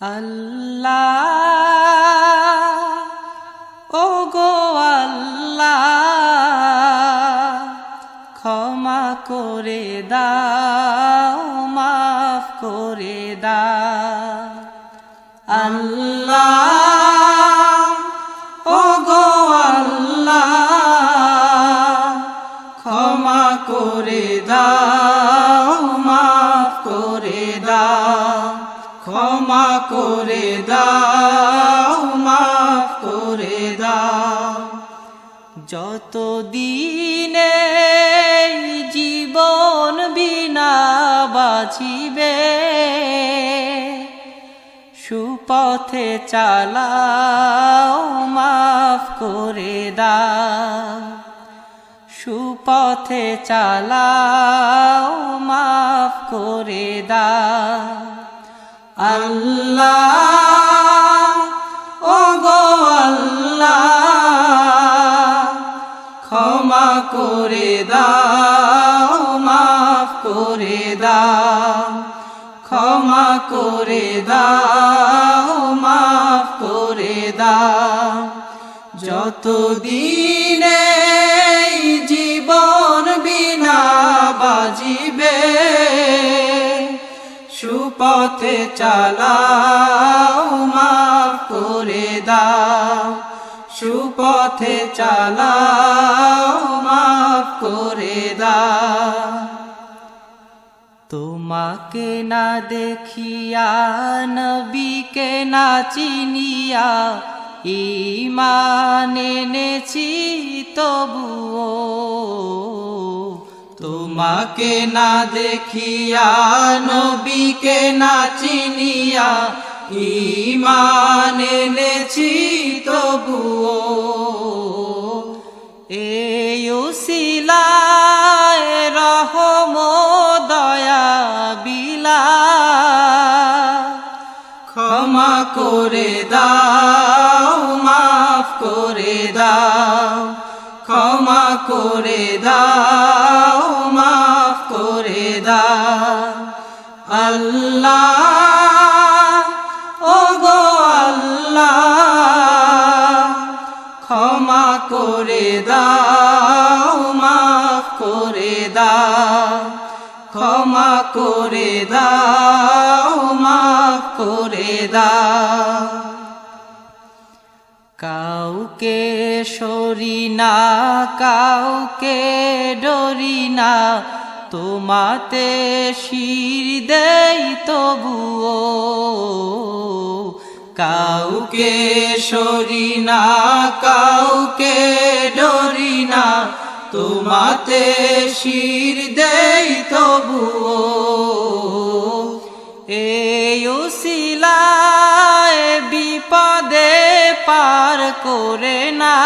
আল্লাহ ও গো আল্লাহ, ক্ষমা করে দাও, মাফ করে দাও। আল্লাহ ও গো আল্লাহ, ক্ষমা করে দাও, মাফ করে দাও। ক্ষমা করে দাও, মাফ করে দাও। যতদিনে জীবন বিনা বাঁচিবে, সুপথে চালাও, মাফ করে দাও। সুপথে চালাও, মাফ করে দাও। আল্লাহ ও গো আল্লাহ, ক্ষমা করে দাও, মাফ করে দাও। ক্ষমা করে দাও, মাফ করে দাও। যতদিনে জীবন বিনা বাজিবে, সুপথে চালাও, মাফ করে দাও। সুপথে চালাও, মাফ করে দাও। তোমাকে না দেখিয়া, নবীকে না চিনিয়া, ঈমান এনেছি তবুও। তোমাকে না দেখিয়া, নবীকে না চিনিয়া, ঈমান এনেছি তবুও। এই উসিলায় রহম দয়া বিলা, ক্ষমা করে দাও, মাফ করে দাও। ক্ষমা করে দাও, মাফ করে দাও। আল্লাহ ও গো আল্লাহ, ক্ষমা করে দাও, মাফ করে দাও। ক্ষমা করে দাও, মাফ করে দাও। কাউকে সরি না, কাউকে ডরি না, তোমাতে শির দেই তবুও। কাউকে সরি না, কাউকে ডরি না, তোমাতে শির দেই তবুও। এই উসিলায় বিপদে পার করে না,